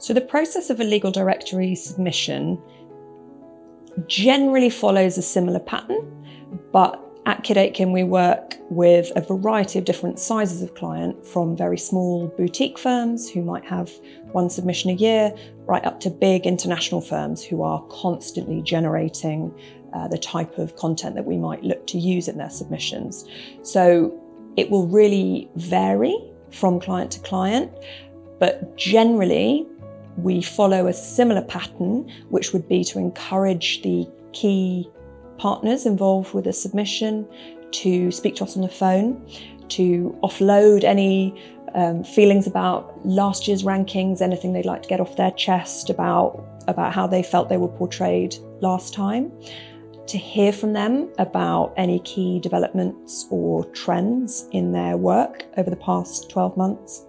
So the process of a legal directory submission generally follows a similar pattern, but at Kate Ledigo we work with a variety of different sizes of client, from very small boutique firms who might have one submission a year, right up to big international firms who are constantly generating the type of content that we might look to use in their submissions. So it will really vary from client to client, but generally we follow a similar pattern, which would be to encourage the key partners involved with a submission to speak to us on the phone, to offload any feelings about last year's rankings, anything they'd like to get off their chest about how they felt they were portrayed last time, to hear from them about any key developments or trends in their work over the past 12 months,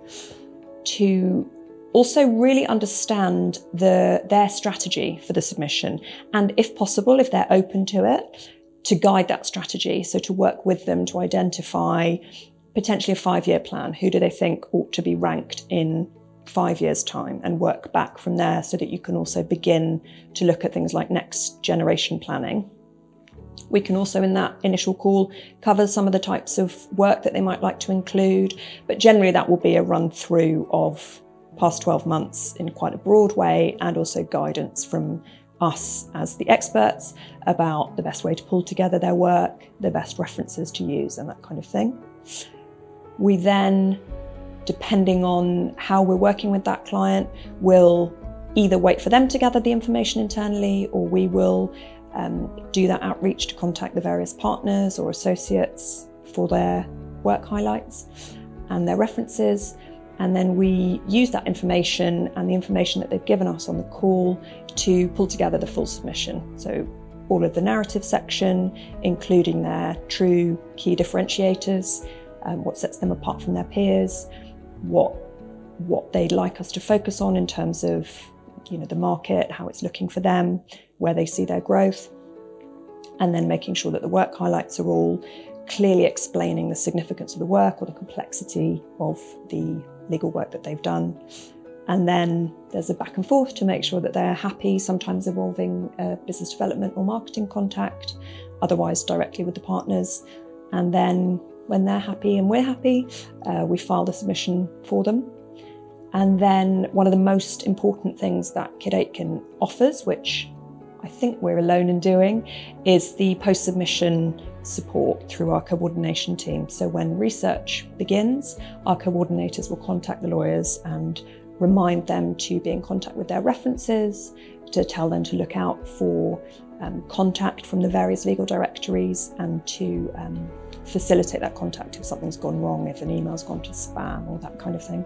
to also really understand their strategy for the submission, and if possible, if they're open to it, to guide that strategy. So to work with them to identify potentially a 5-year plan. Who do they think ought to be ranked in 5 years' time, and work back from there so that you can also begin to look at things like next generation planning. We can also, in that initial call, cover some of the types of work that they might like to include, but generally that will be a run through of past 12 months in quite a broad way, and also guidance from us as the experts about the best way to pull together their work, the best references to use, and that kind of thing. We then, depending on how we're working with that client, will either wait for them to gather the information internally, or we will do that outreach to contact the various partners or associates for their work highlights and their references. And then we use that information and the information that they've given us on the call to pull together the full submission. So all of the narrative section, including their true key differentiators, what sets them apart from their peers, what they'd like us to focus on in terms of the market, how it's looking for them, where they see their growth, and then making sure that the work highlights are all clearly explaining the significance of the work or the complexity of the legal work that they've done. And then there's a back and forth to make sure that they're happy, sometimes involving business development or marketing contact, otherwise directly with the partners. And then when they're happy and we're happy, we file the submission for them. And then one of the most important things that Kate Ledigo offers, which I think we're alone in doing, is the post-submission support through our coordination team. So when research begins, our coordinators will contact the lawyers and remind them to be in contact with their references, to tell them to look out for contact from the various legal directories, and to facilitate that contact if something's gone wrong, if an email's gone to spam or that kind of thing.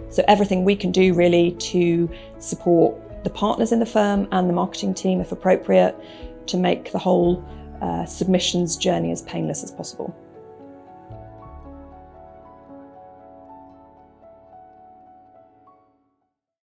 So everything we can do really to support the partners in the firm and the marketing team, if appropriate, to make the whole submissions journey as painless as possible.